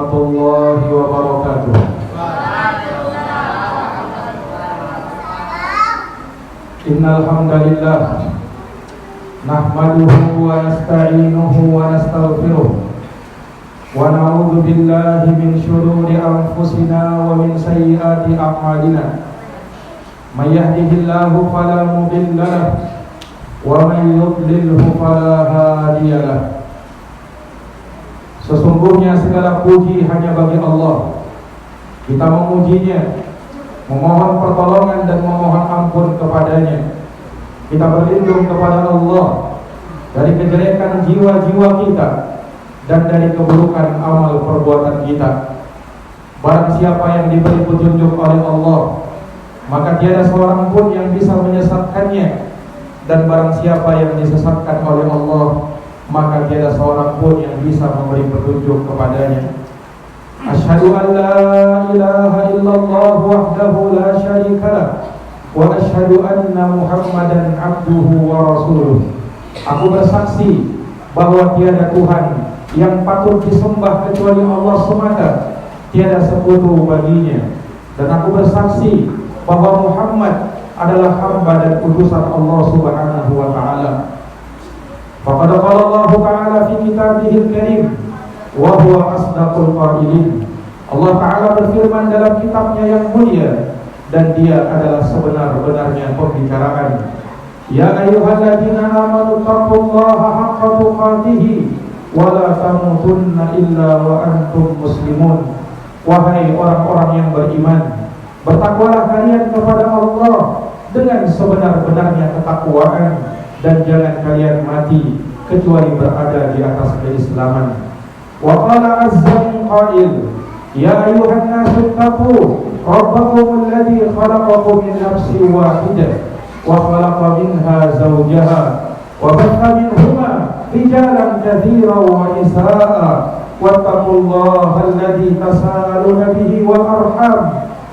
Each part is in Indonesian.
warahmatullahi wabarakatuh. Innal hamdalillah nahmaduhu wa nasta'inuhu wa nastaghfiruh wa na'udzu billahi min shururi anfusina wa min sayyiati a'malina. May yahdihillahu fala mudilla lahu wa may yudlilhu fala hadiya lahu. Sesungguhnya segala puji hanya bagi Allah. Kita memujinya, memohon pertolongan dan memohon ampun kepadanya. Kita berlindung kepada Allah dari kejelekan jiwa-jiwa kita dan dari keburukan amal perbuatan kita. Barang siapa yang diberi petunjuk oleh Allah, maka tiada seorang pun yang bisa menyesatkannya. Dan barang siapa yang disesatkan oleh Allah, maka tiada seorang pun yang bisa memberi petunjuk kepadanya. Asyhadu an la ilaha illallah wahdahu la syarika lah wa asyhadu anna Muhammadan abduhu wa rasuluh. Aku bersaksi bahwa tiada Tuhan yang patut disembah kecuali Allah semata, tiada sekutu baginya. Dan aku bersaksi bahwa Muhammad adalah hamba dan utusan Allah Subhanahu wa taala. Faqad qala Allah Ta'ala fi kitabihil karim wa huwa asdaqul qailin. Allah Ta'ala berfirman dalam kitabnya yang mulia dan dia adalah sebenar-benarnya pembicaraan. Ya ayyuhalladzina amanu taqullaha haqqa tuqatih wa la tamutunna illa wa antum muslimun. Wahai orang-orang yang beriman, bertakwalah kalian kepada Allah dengan sebenar-benarnya ketakwaan, dan jangan kalian mati kecuali berada di atas keislaman. Wa qala azza min qail, ya ayyuhan nasu taqu rabbakum alladhi khalaqakum min nafsin wahidah wa khalaqa minha zawjaha wa batha minhuma rijalan katsiran wa nisaa'a wattaqullaha alladhi tasaaluna bihi wal arham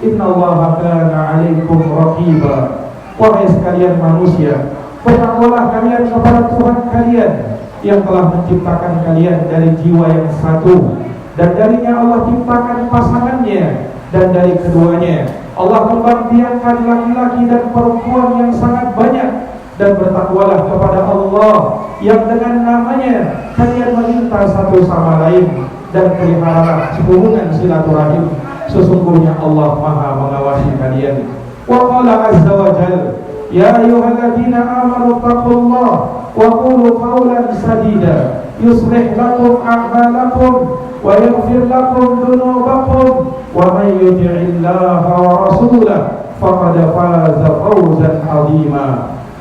innallaha kana 'alaikum raqiba. Wahai sekalian manusia, bertakwalah kalian kepada Tuhan kalian yang telah menciptakan kalian dari jiwa yang satu, dan darinya Allah ciptakan pasangannya, dan dari keduanya Allah membiarkan laki-laki dan perempuan yang sangat banyak. Dan bertakwalah kepada Allah yang dengan namanya kalian meminta satu sama lain, dan peliharalah hubungan silaturahim. Sesungguhnya Allah Maha mengawasi kalian. Wa qala azza wa jalla, ya ayyuhalladzina amanu taqullaha wa qulu qawlan sadida yuslih lakum a'malakum wa yaghfir lakum dhunubakum wa may yuti'illaha wa rasulahu faqad faza fawzan 'azima.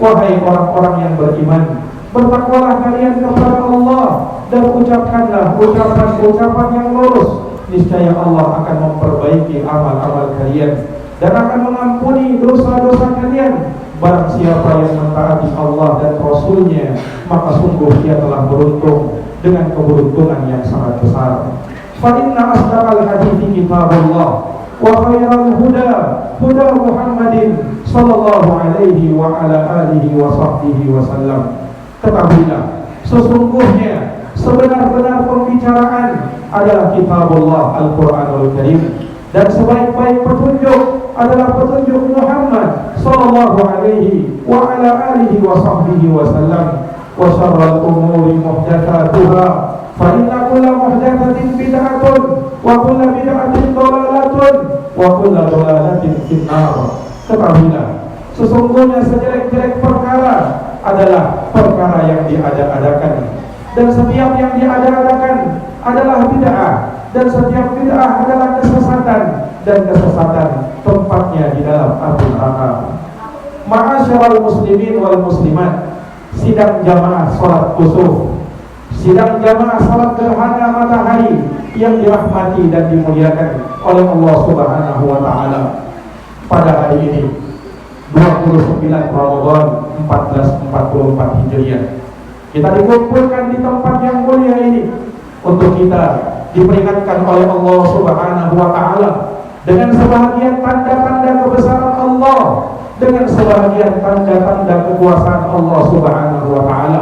Wahai orang-orang yang beriman, bertakwalah kalian kepada Allah dan ucapkanlah ucapan-ucapan yang lurus. Niscaya Allah akan memperbaiki amal-amal kalian dan akan mengampuni dosa-dosa kalian. Barang siapa yang mentaati Allah dan Rasulnya, maka sungguh dia telah beruntung dengan keberuntungan yang sangat besar. Fa inna asdaqal hadithi kitabullah wa khairal huda huda Muhammadin sallallahu alaihi wa ala alihi wa sahbihi wasallam. Ketahuilah, sesungguhnya sebenar-benar pembicaraan adalah kitabullah Al-Quranul Karim, dan sebaik-baik petunjuk adalah petunjuk Muhammad sallallahu alaihi wa ala alihi wa sahbihi wasallam. Wa syarrul umuri muhdatsatuha fa inna kulla muhdatsatin bid'atun wa kulla bid'atin dhalalatun wa kulla dhalalatin finnar. Ketahuilah, sesungguhnya sejelek-jelek perkara adalah perkara yang diada-adakan, dan setiap yang diada-adakan adalah bid'ah, dan setiap bid'ah adalah kesesatan, dan kesesatan tempatnya di dalam api neraka. Ma'asyiral muslimin wal muslimat, sidang jamaah salat kusuf, sidang jamaah salat gerhana matahari yang dirahmati dan dimuliakan oleh Allah Subhanahu wa taala. Pada hari ini 29 Ramadan 1444 Hijriah, kita dikumpulkan di tempat yang mulia ini untuk kita diperingatkan oleh Allah Subhanahu wa taala dengan sebahagian tanda-tanda kebesaran Allah, dengan sebahagian tanda-tanda kekuasaan Allah Subhanahu wa taala.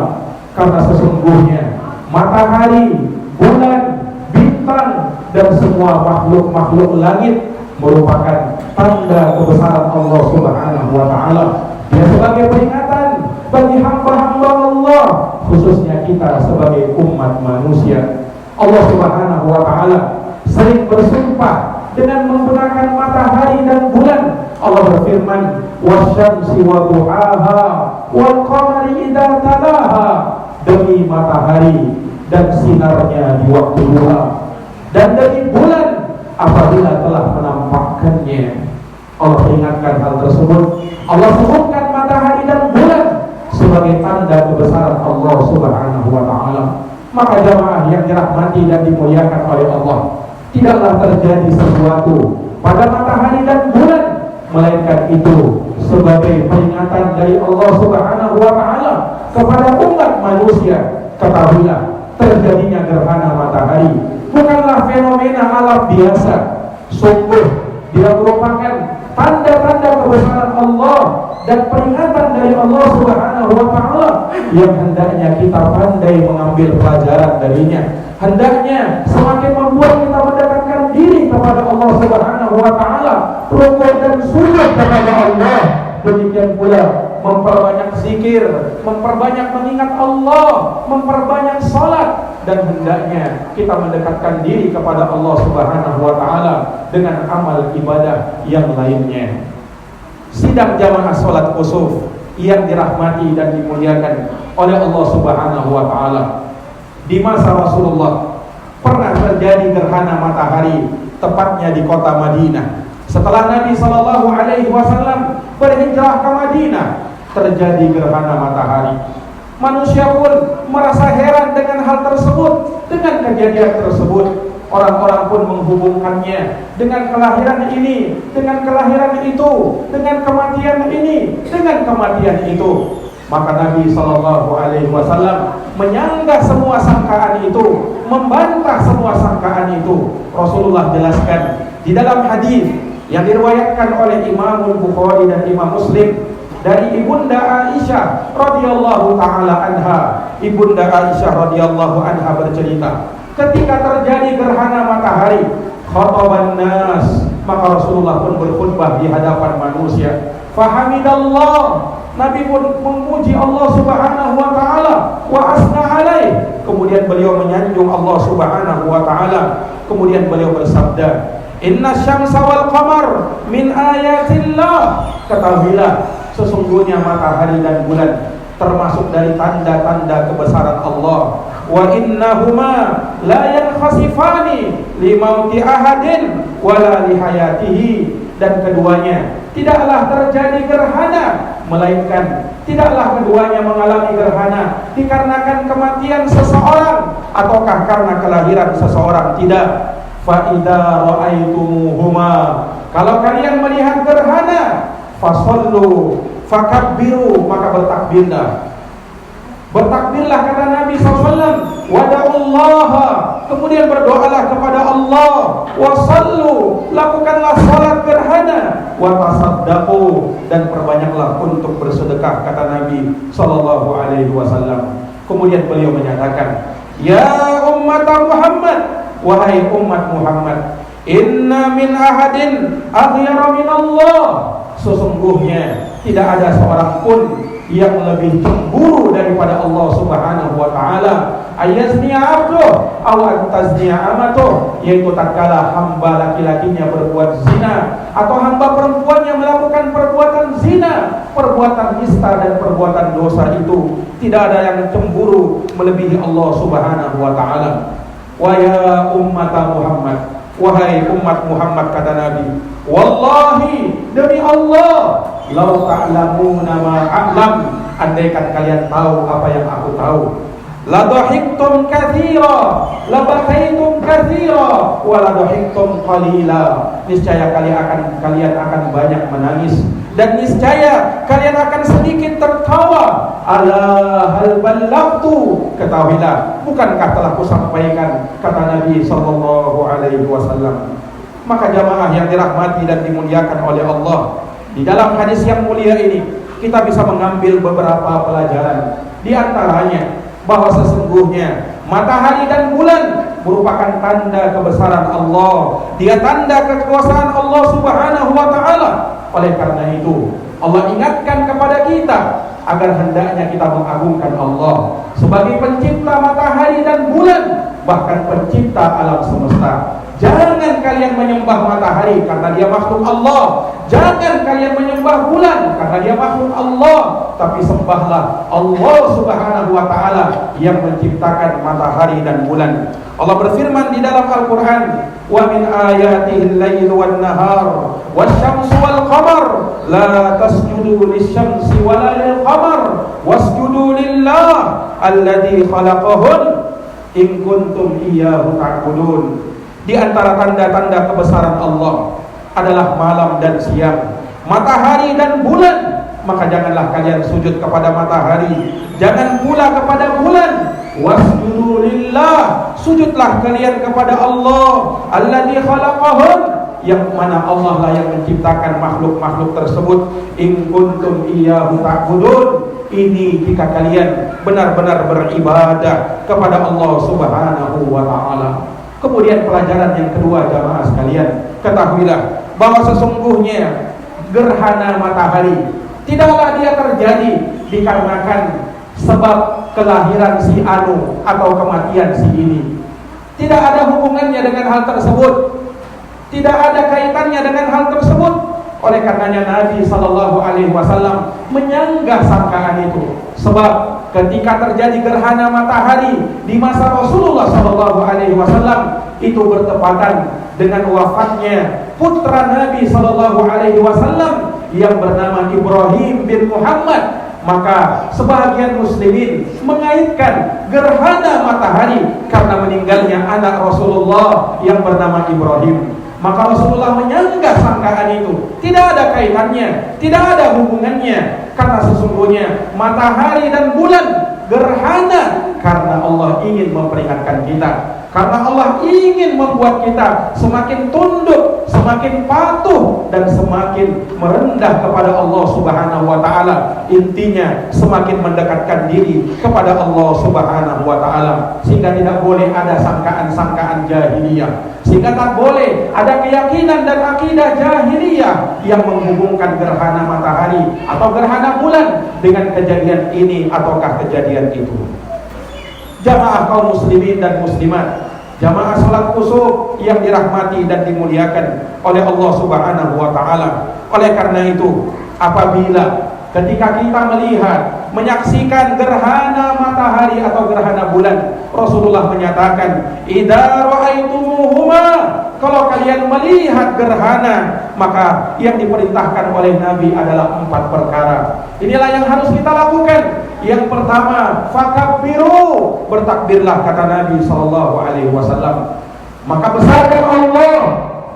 Karena sesungguhnya matahari, bulan, bintang, dan semua makhluk-makhluk langit merupakan tanda kebesaran Allah Subhanahu wa taala. Dia sebagai peringatan bagi hamba-hamba Allah, khususnya kita sebagai umat manusia. Allah Subhanahu wa taala sering bersumpah dengan menggunakan matahari dan bulan. Allah berfirman, "Wasyamsi wa duhaha wal qamari idza talaha." Demi matahari dan sinarnya di waktu duha, dan demi bulan apabila telah menampakkannya. Allah peringatkan hal tersebut. Allah sebutkan matahari dan bulan sebagai tanda kebesaran Allah Subhanahu wa taala. Maka jamaah yang dirahmati dan dimuliakan oleh Allah, tidaklah terjadi sesuatu pada matahari dan bulan melainkan itu sebagai peringatan dari Allah Subhanahu wa taala kepada umat manusia. Ketahuilah, terjadinya gerhana matahari bukanlah fenomena alam biasa. Sungguh dia merupakan tanda-tanda kebesaran Allah dan peringatan dari Allah Subhanahu wa taala yang hendaknya kita pandai mengambil pelajaran darinya. Hendaknya semakin membuat kita mendekatkan diri kepada Allah Subhanahu wa taala, rukun dan sujud kepada Allah. Demikian pula memperbanyak zikir, memperbanyak mengingat Allah, memperbanyak salat, dan hendaknya kita mendekatkan diri kepada Allah Subhanahu wa taala dengan amal ibadah yang lainnya. Sidang jamaah salat khusuf yang dirahmati dan dimuliakan oleh Allah Subhanahu wa taala. Di masa Rasulullah pernah terjadi gerhana matahari, tepatnya di kota Madinah. Setelah Nabi sallallahu alaihi wasallam berhijrah ke Madinah, terjadi gerhana matahari. Manusia pun merasa heran dengan hal tersebut, dengan kejadian tersebut. Orang-orang pun menghubungkannya dengan kelahiran ini, dengan kelahiran itu, dengan kematian ini, dengan kematian itu. Maka Nabi sallallahu alaihi wasallam menyanggah semua sangkaan itu, membantah semua sangkaan itu. Rasulullah jelaskan di dalam hadis yang diriwayatkan oleh Imam Bukhari dan Imam Muslim dari Ibunda Aisyah radhiyallahu taala anha. Ibunda Aisyah radhiyallahu anha bercerita, ketika terjadi gerhana matahari, khataban nas, maka Rasulullah pun berkhutbah di hadapan manusia. Fahamidallah, Nabi pun memuji Allah Subhanahu wa taala, wa asna alaih. Kemudian beliau menyanjung Allah Subhanahu wa taala. Kemudian beliau bersabda, "Inna syamsa wal qamar min ayatillah." Ketahuilah, sesungguhnya matahari dan bulan termasuk dari tanda-tanda kebesaran Allah. Wa innahuma la yankhasifani li mauti ahadin wala li hayatihi. Dan keduanya tidaklah terjadi gerhana, melainkan tidaklah keduanya mengalami gerhana dikarenakan kematian seseorang ataukah karena kelahiran seseorang. Tidak. Fa idza ra'aitumuhuma, kalau kalian melihat gerhana, fasallu fakabbiru, maka bertakbirlah. Bertakbirlah kata Nabi SAW. Wada'ullaha, kemudian berdoalah kepada Allah. Wasallu, lakukanlah salat gerhana. Watasaddaqu, dan perbanyaklah untuk bersedekah kata Nabi sallallahu alaihi wasallam. Kemudian beliau menyatakan, ya ummat Muhammad, wahai umat Muhammad, inna min ahadin aghyara min Allah. Sesungguhnya tidak ada seorang pun yang lebih cemburu daripada Allah Subhanahu wa taala. Ayazniya abduh aw antazniya amatuh, yaitu tatkala hamba laki-lakinya berbuat zina atau hamba perempuannya melakukan perbuatan zina, perbuatan nista dan perbuatan dosa itu. Tidak ada yang cemburu melebihi Allah Subhanahu wa taala. Wa ya ummat Muhammad, wahai umat Muhammad kata Nabi, wallahi, demi Allah, lau ta'lamuna ma a'lam, andaikan kalian tahu apa yang aku tahu, la dhahiktum katsira, la bakaitum katsira, wa la dhahiktum qalila. Niscaya kalian akan banyak menangis, dan niscaya kalian akan sedikit tertawa. Ala hal ballaghtu, ketahuilah, bukankah telah kusampaikan, kata Nabi sallallahu alaihi wasallam. Maka jamaah yang dirahmati dan dimuliakan oleh Allah, di dalam hadis yang mulia ini kita bisa mengambil beberapa pelajaran. Di antaranya bahwa sesungguhnya Matahari dan bulan merupakan tanda kebesaran Allah. Dia tanda kekuasaan Allah Subhanahu wa taala. Oleh karena itu, Allah ingatkan kepada kita agar hendaknya kita mengagungkan Allah sebagai pencipta matahari dan bulan, bahkan pencipta alam semesta. Jangan kalian menyembah matahari karena dia makhluk Allah. Jangan kalian menyembah bulan karena dia makhluk Allah. Tapi sembahlah Allah Subhanahu wa ta'ala yang menciptakan matahari dan bulan. Allah berfirman di dalam Al-Quran, wa min ayatihi al-lail wan nahar wasyamsu wal qamar la tasjudu lisyamsi wala lil qamar wasjudu lillah alladzi khalaqahun in kuntum iyyahu ta'budun. Di antara tanda-tanda kebesaran Allah adalah malam dan siang, matahari dan bulan. Maka janganlah kalian sujud kepada matahari, jangan pula kepada bulan. Wasjudu lillah, sujudlah kalian kepada Allah alladzi khalaqahun, yang mana Allah lah yang menciptakan makhluk-makhluk tersebut. In kuntum iyyahu ta'budun, ini jika kalian benar-benar beribadah kepada Allah Subhanahu wa ta'ala. Kemudian pelajaran yang kedua, jamaah sekalian, ketahuilah bahwa sesungguhnya gerhana matahari tidaklah dia terjadi dikarenakan sebab kelahiran si anu atau kematian si ini. Tidak ada hubungannya dengan hal tersebut. Tidak ada kaitannya dengan hal tersebut. Oleh karenanya Nabi SAW menyanggah sangkaan itu. Sebab ketika terjadi gerhana matahari di masa Rasulullah SAW, itu bertepatan dengan wafatnya putra Nabi SAW yang bernama Ibrahim bin Muhammad. Maka sebagian muslimin mengaitkan gerhana matahari karena meninggalnya anak Rasulullah yang bernama Ibrahim. Maka Rasulullah menyanggah sangkaan itu. Tidak ada kaitannya, tidak ada hubungannya. Karena sesungguhnya matahari dan bulan gerhana karena Allah ingin memperingatkan kita. Karena Allah ingin membuat kita semakin tunduk, semakin patuh, dan semakin merendah kepada Allah Subhanahu wa ta'ala. Intinya semakin mendekatkan diri kepada Allah Subhanahu wa ta'ala. Sehingga tidak boleh ada sangkaan-sangkaan jahiliyah. Sehingga tak boleh ada keyakinan dan akidah jahiliyah yang menghubungkan gerhana matahari atau gerhana bulan dengan kejadian ini ataukah kejadian itu. Jamaah kaum muslimin dan muslimat, jamaah salat kusuf yang dirahmati dan dimuliakan oleh Allah Subhanahu wa ta'ala. Oleh karena itu, apabila ketika kita melihat, menyaksikan gerhana matahari atau gerhana bulan, Rasulullah menyatakan, idza ra'aitumuhuma, kalau kalian melihat gerhana, maka yang diperintahkan oleh Nabi adalah 4 perkara. Inilah yang harus kita lakukan. Yang pertama, fakabbiru, bertakbirlah, kata Nabi SAW. Maka besarkan Allah,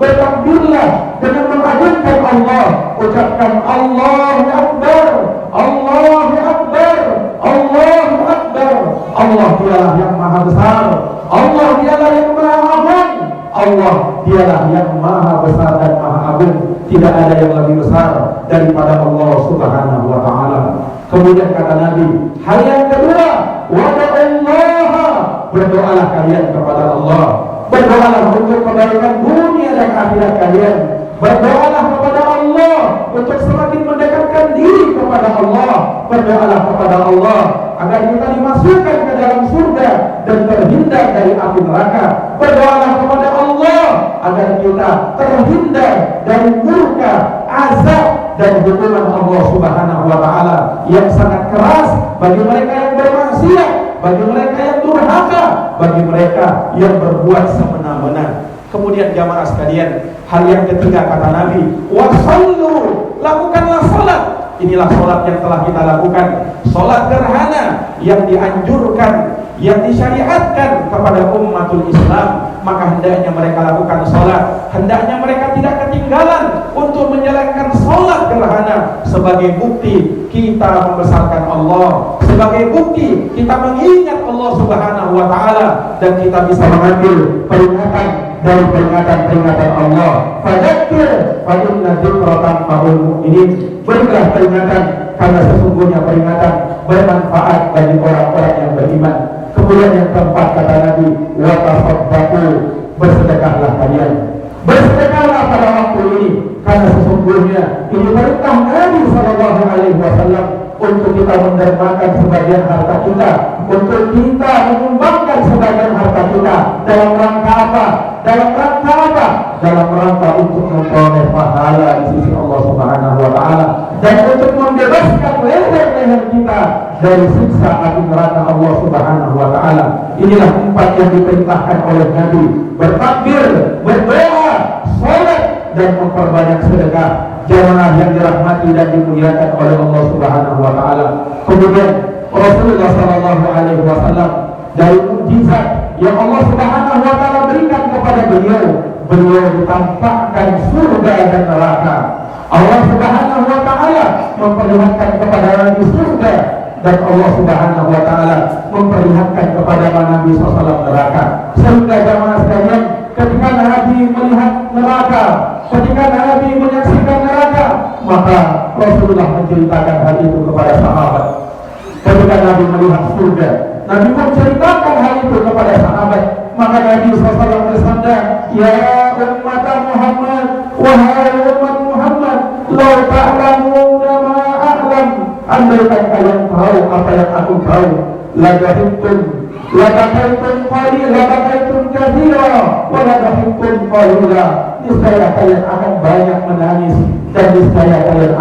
bertakbirlah dengan mengagungkan Allah. Ucapkan Allahu Akbar, Allahu Akbar, Allahu Akbar. Allah dialah yang maha besar, Allah dialah yang maha agung, Allah dialah yang maha besar dan maha agung. Tidak ada yang lebih besar daripada Allah Subhanahu wa ta'ala. Kemudian kata Nabi, hal yang kedua, wada'allaha, berdoalah kalian kepada Allah. Berdoalah untuk kebaikan dunia dan akhirat kalian. Berdoalah kepada Allah untuk semakin mendekatkan diri kepada Allah. Berdoalah kepada Allah agar kita dimasukkan ke dalam surga dan terhindar dari api neraka. Berdoalah kepada Allah agar kita terhindar dari murka, azab dan hukuman Allah Subhanahu wa ta'ala yang sangat keras bagi mereka yang bermaksiat, bagi mereka yang durhaka, bagi mereka yang berbuat semena-mena. Kemudian jamaah sekalian, hal yang ketiga kata Nabi, wasallu, lakukanlah salat. Inilah salat yang telah kita lakukan, salat gerhana yang dianjurkan, yang disyariatkan kepada umatul Islam. Maka hendaknya mereka lakukan salat, hendaknya mereka tidak ketinggalan untuk menjalankan salat gerhana sebagai bukti kita membesarkan Allah, sebagai bukti kita mengingat Allah Subhanahu wa ta'ala, dan kita bisa mengambil peringatan dari peringatan-peringatan Allah. Fadzakir fa inna dzikra tanfa'ul mu'minin. Berilah peringatan karena sesungguhnya peringatan bermanfaat bagi orang-orang yang beriman. Kemudian yang keempat kata Nabi, wa tasaddaqu, bersedekahlah kalian. Bersedekahlah pada waktu ini, karena sesungguhnya ini perintah Nabi sallallahu alaihi wasallam untuk kita mendermakan sebagian harta kita, untuk kita menyumbangkan sebagian harta kita dalam rangka apa? Dalam rangka apa? Dalam rangka untuk memperoleh pahala di sisi Allah Subhanahu wa taala dan untuk membebaskan leher-leher kita dari siksa api neraka Allah Subhanahu wa taala. Inilah empat yang diperintahkan oleh Nabi: bertakbir, berdoa, salat, dan memperbanyak sedekah. Jamaah yang dirahmati dan dimuliakan oleh Allah Subhanahu wa taala. Kemudian Rasulullah sallallahu alaihi wasallam, dari mukjizat yang Allah Subhanahu wa taala berikan kepada beliau ditampakkan surga dan neraka. Allah Subhanahu wa taala memperlihatkan kepada Nabi surga, dan Allah Subhanahu wa taala memperlihatkan kepada Nabi SAW neraka. Sehingga jamaah sekalian, ketika Nabi melihat neraka, ketika Nabi menyaksikan neraka, maka Rasulullah menceritakan hal itu kepada sahabat. Ketika Nabi melihat surga, Nabi menceritakan hal itu kepada sahabat. Maka Nabi SAW bersabda, ya umat Muhammad, wahai umat Muhammad, lau ta'lamuna ma a'lam, andaikan kalian tahu apa yang aku tahu, labakaitum kathira, walabakaitum qalila, niscaya kalian akan banyak menangis, dan niscaya kalian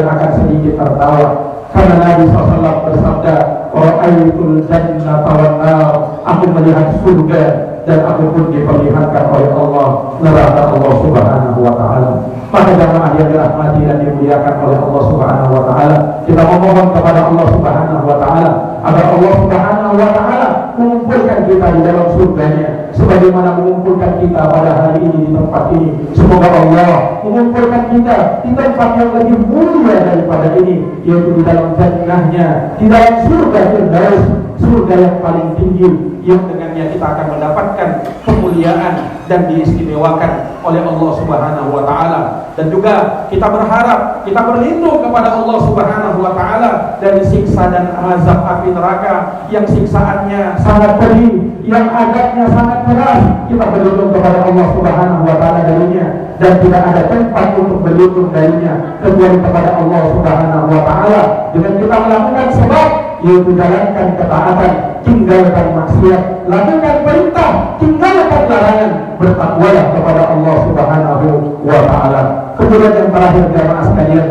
akan sedikit tertawa. Karena Nabi SAW bersabda, ra'aitul jannata wan nar, aku melihat surga dan aku pun diperlihatkan oleh Allah neraka Allah Subhanahu wa taala. Maka jamaah yang dirahmati dan dimuliakan oleh Allah Subhanahu wa taala, kita memohon kepada Allah Subhanahu wa taala agar Allah Subhanahu wa taala mengumpulkan kita di dalam surganya sebagaimana mengumpulkan kita pada hari ini di tempat ini. Semoga Allah mengumpulkan kita di tempat yang lebih mulia daripada ini, yaitu di dalam jannahnya, di dalam surga Firdaus, surga yang paling tinggi, yang dengannya kita akan mendapatkan kemuliaan dan diistimewakan oleh Allah Subhanahu wa taala. Dan juga kita berharap, kita berlindung kepada Allah Subhanahu wa taala dari siksa dan azab api neraka yang siksaannya sangat pedih, yang azabnya sangat keras. Kita berlindung kepada Allah Subhanahu wa taala darinya, dan tidak ada tempat untuk berlindung darinya kecuali kepada Allah Subhanahu wa taala dengan kita melakukan sebab, yaitu jalankan ketaatan, tinggalkan maksiat, lakukan perintah, tinggalkan larangan, bertakwalah kepada Allah Subhanahu wa taala. Kemudian yang terakhir jamaah sekalian,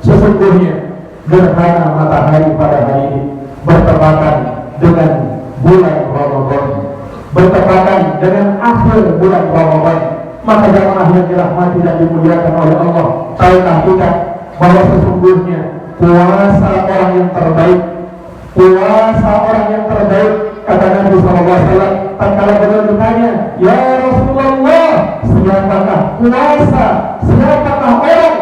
sesungguhnya gerhana matahari pada hari ini bertepatan dengan bulan Ramadan, bertepatan dengan akhir bulan Ramadan. Maka jamaah yang dirahmati dan dimuliakan oleh Allah, tahukah kita bahwa sesungguhnya puasa orang yang terbaik, kata Nabi SAW tatkala beliau ditanya, ya Rasulullah, siapakah orang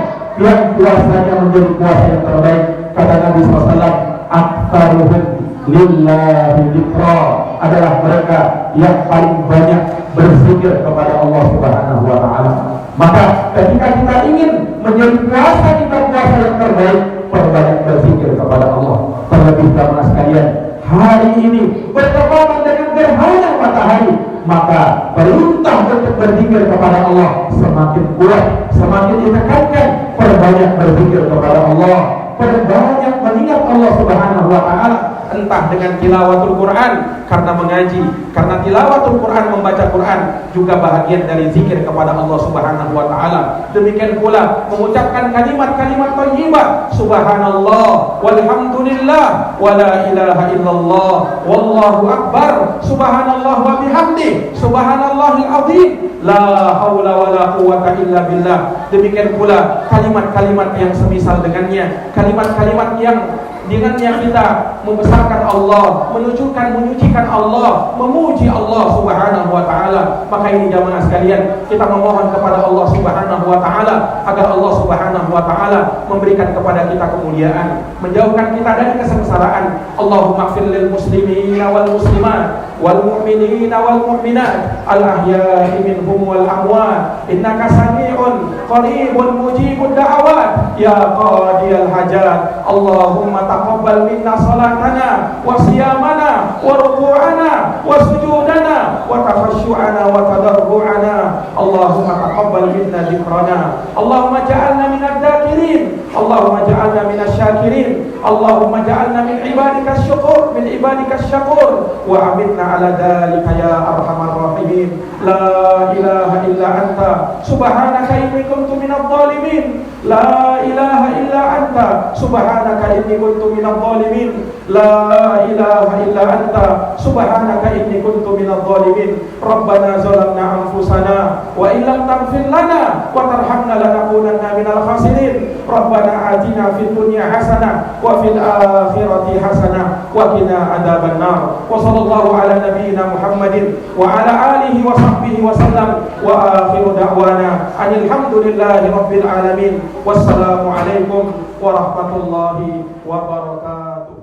yang puasanya menjadi puasa yang terbaik? Kata Nabi SAW, aktsaruhum lillahi dzikra, adalah mereka yang paling banyak berzikir kepada Allah Subhanahu wa taala. Maka ketika kita ingin menjadi puasa yang terbaik, perbanyak berzikir kepada Allah. Terlebih jamaah sekalian, hari ini bertepatan dengan gerhana matahari, maka perintah untuk berzikir kepada Allah semakin kuat, semakin ditekankan. Perbanyak berzikir kepada Allah, perbanyak mengingat Allah Subhanahu wa taala, entah dengan tilawatul Quran, karena mengaji, karena tilawatul Quran, membaca Quran juga bahagian dari zikir kepada Allah Subhanahu wa taala. Demikian pula mengucapkan kalimat-kalimat thayyibah, subhanallah walhamdulillah wala ilaha illallah wallahu akbar, subhanallah wa bihamdi, subhanallahil azim, la haula wala quwwata illa billah. Demikian pula kalimat-kalimat yang semisal dengannya, kalimat-kalimat yang dengannya kita membesarkan Allah, menyucikan Allah, memuji Allah Subhanahu wa taala. Maka ini jamaah sekalian, kita memohon kepada Allah Subhanahu wa taala agar Allah Subhanahu wa taala memberikan kepada kita kemuliaan, menjauhkan kita dari kesengsaraan. Allahumma ighfir lil muslimina wal muslimat wal mu'minina wal mu'minat al ahya'i minhum wal amwat, innaka sami'un qaribun mujibud da'awat ya qadiyal hajat. Allahumma taqabbal minna salatana wa siyamana wa ruku'ana wa sujudana wa tafashu'ana wa tadarru'ana. Allahumma taqabbal minna dzikrana. Allahumma ja'alna minadz dzakirin. Allahumma ja'alna minasy syakirin. Allahumma ja'alna min ibadikas syukur, min ibadikas syakur, wa amitna ala dzalika ya arhamar rahimin. La ilaha illa anta subhanaka inni kuntu minadz zalimin. La ilaha illa anta subhanaka inni kuntu minadz zalimin. La ilaha illa anta subhanaka inni kuntu minadz zalimin. Rabbana zalamna anfusana wa illam taghfir lana wa tarhamna lanakunanna minal khasirin. Rabbana atina fid dunya hasanah wa fil akhirati hasanah wa qina adzaban nar. Wa sallallahu ala nabiyyina Muhammadin wa ala alihi wa sahbihi wa sallam. Wa akhiru da'wana alhamdulillahi rabbil alamin. Wassalamu alaikum warahmatullahi wabarakatuh.